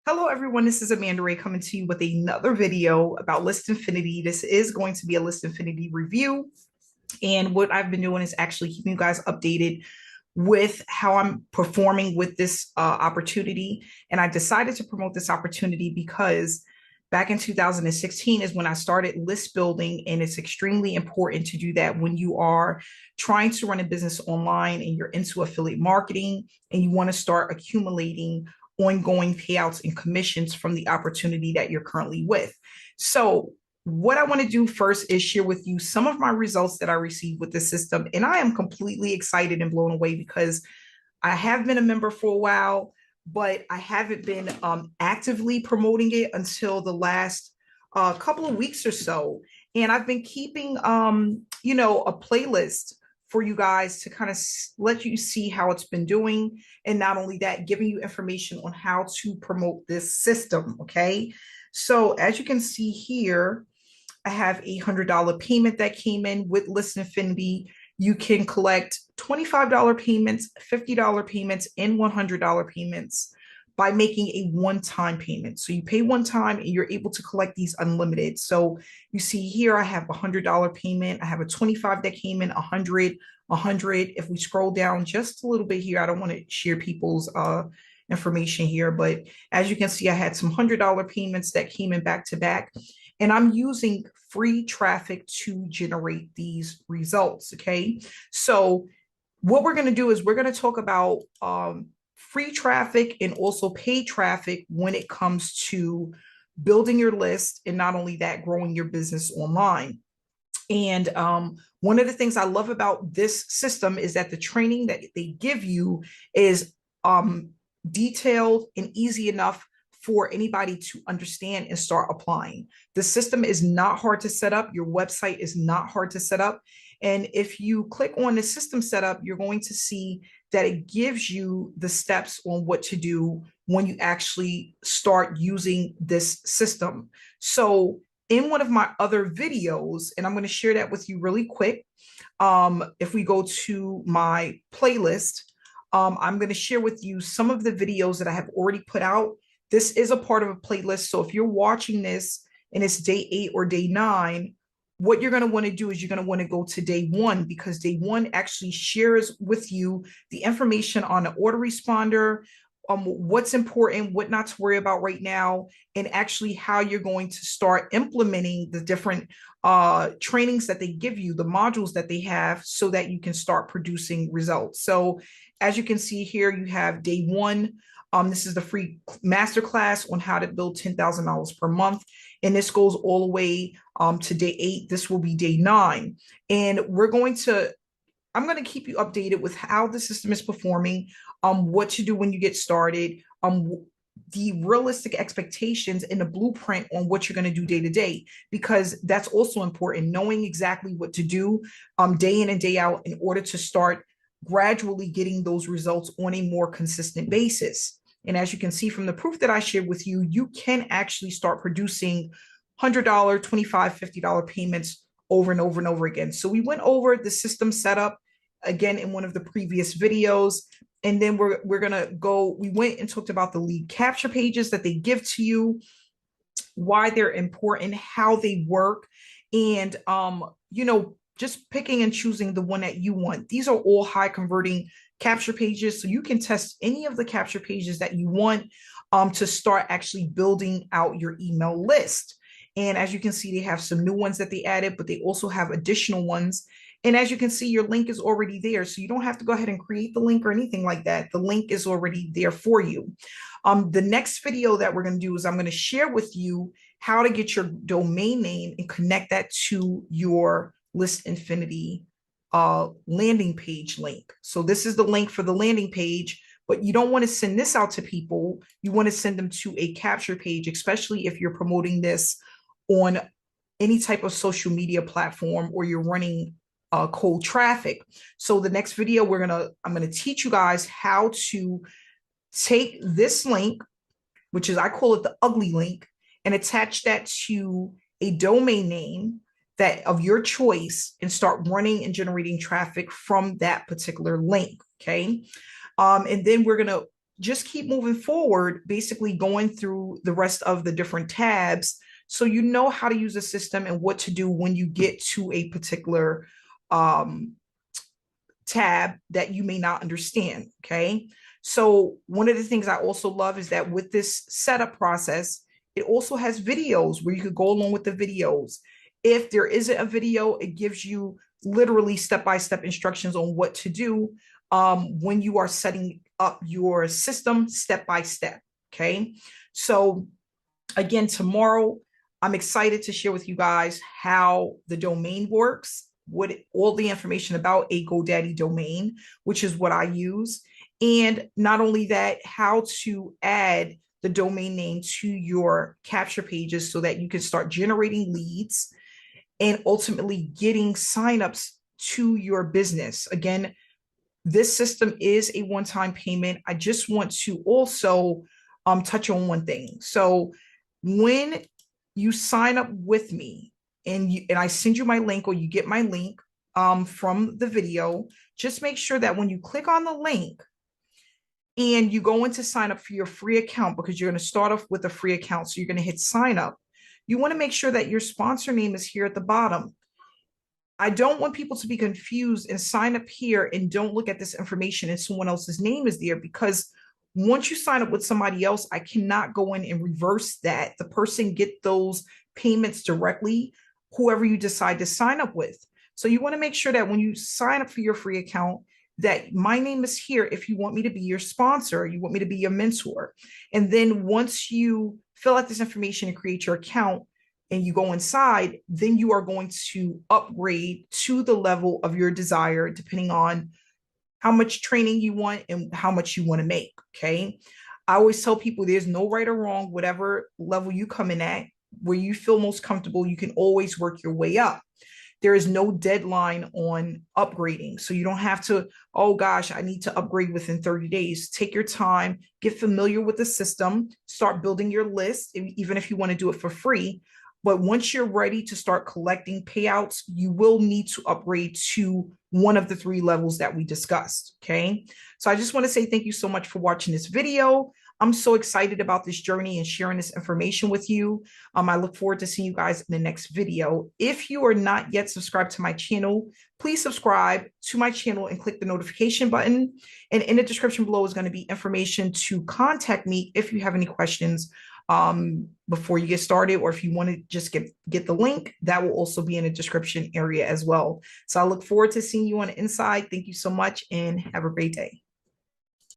Hello, everyone. This is Amanda Ray coming to you with another video about List Infinity. This is going to be a List Infinity review. And what I've been doing is actually keeping you guys updated with how I'm performing with this opportunity. And I decided to promote this opportunity because back in 2016 is when I started list building. And it's extremely important to do that when you are trying to run a business online and you're into affiliate marketing and you want to start accumulating ongoing payouts and commissions from the opportunity that you're currently with. So what I want to do first is share with you some of my results that I received with the system. And I am completely excited and blown away because I have been a member for a while, but I haven't been actively promoting it until the last couple of weeks or so. And I've been keeping, a playlist for you guys to kind of let you see how it's been doing. And not only that, giving you information on how to promote this system. Okay. So as you can see here, I have a $100 payment that came in with List Infinity. You can collect $25 payments, $50 payments, and $100 payments by making a one-time payment. So you pay one time and you're able to collect these unlimited. So you see here, I have a $100 payment. I have a 25 that came in, 100, 100. If we scroll down just a little bit here, I don't want to share people's information here, but as you can see, I had some $100 payments that came in back to back. And I'm using free traffic to generate these results. Okay. So what we're going to do is we're going to talk about free traffic and also paid traffic when it comes to building your list, and not only that, growing your business online. And one of the things I love about this system is that the training that they give you is detailed and easy enough for anybody to understand and start applying. The system is not hard to set up. Your website is not hard to set up. And if you click on the system setup, you're going to see that it gives you the steps on what to do when you actually start using this system. So in one of my other videos, and I'm going to share that with you really quick. If we go to my playlist, I'm going to share with you some of the videos that I have already put out. This is a part of a playlist. So if you're watching this and it's day 8 or day 9, what you're going to want to do is you're going to want to go to day 1, because day 1 actually shares with you the information on the autoresponder, what's important, what not to worry about right now, and actually how you're going to start implementing the different trainings that they give you, the modules that they have, so that you can start producing results. So as you can see here, you have day 1. This is the free masterclass on how to build $10,000 per month. And this goes all the way to day 8. This will be day 9. And I'm going to keep you updated with how the system is performing, what to do when you get started, the realistic expectations and the blueprint on what you're going to do day to day, because that's also important, knowing exactly what to do day in and day out in order to start gradually getting those results on a more consistent basis. And as you can see from the proof that I shared with you, you can actually start producing $100, $25, $50 payments over and over and over again. So we went over the system setup again in one of the previous videos. And then we're going to go, we went and talked about the lead capture pages that they give to you, why they're important, how they work, and, just picking and choosing the one that you want. These are all high converting capture pages. So you can test any of the capture pages that you want to start actually building out your email list. And as you can see, they have some new ones that they added, but they also have additional ones. And as you can see, your link is already there. So you don't have to go ahead and create the link or anything like that. The link is already there for you. The next video that we're going to do is I'm going to share with you how to get your domain name and connect that to your List Infinity landing page link. So this is the link for the landing page, but you don't want to send this out to people. You want to send them to a capture page, especially if you're promoting this on any type of social media platform or you're running cold traffic. So the next video, I'm going to teach you guys how to take this link, which is, I call it the ugly link, and attach that to a domain name that of your choice and start running and generating traffic from that particular link. Okay. And then we're going to just keep moving forward, basically going through the rest of the different tabs so you know how to use the system and what to do when you get to a particular um, tab that you may not understand. Okay. So, one of the things I also love is that with this setup process, it also has videos where you could go along with the videos. If there isn't a video, it gives you literally step by step instructions on what to do when you are setting up your system step by step. Okay. So, again, tomorrow, I'm excited to share with you guys how the domain works, what all the information about a GoDaddy domain, which is what I use. And not only that, how to add the domain name to your capture pages so that you can start generating leads and ultimately getting signups to your business. Again, this system is a one-time payment. I just want to also touch on one thing. So when you sign up with me and I send you my link or you get my link from the video, just make sure that when you click on the link and you go in to sign up for your free account, because you're going to start off with a free account, so you're going to hit sign up, you want to make sure that your sponsor name is here at the bottom. I don't want people to be confused and sign up here and don't look at this information and someone else's name is there, because once you sign up with somebody else, I cannot go in and reverse that. The person get those payments directly, whoever you decide to sign up with. So you want to make sure that when you sign up for your free account, that my name is here if you want me to be your sponsor, you want me to be your mentor. And then once you fill out this information and create your account, and you go inside, then you are going to upgrade to the level of your desire, depending on how much training you want and how much you want to make. Okay. I always tell people there's no right or wrong, whatever level you come in at, where you feel most comfortable, you can always work your way up. There is no deadline on upgrading. So you don't have to, oh gosh, I need to upgrade within 30 days. Take your time, get familiar with the system, start building your list, even if you want to do it for free. But once you're ready to start collecting payouts, you will need to upgrade to one of the 3 levels that we discussed. Okay. So I just want to say thank you so much for watching this video. I'm so excited about this journey and sharing this information with you. I look forward to seeing you guys in the next video. If you are not yet subscribed to my channel, please subscribe to my channel and click the notification button. And in the description below is going to be information to contact me if you have any questions before you get started, or if you want to just get the link, that will also be in the description area as well. So I look forward to seeing you on the inside. Thank you so much and have a great day.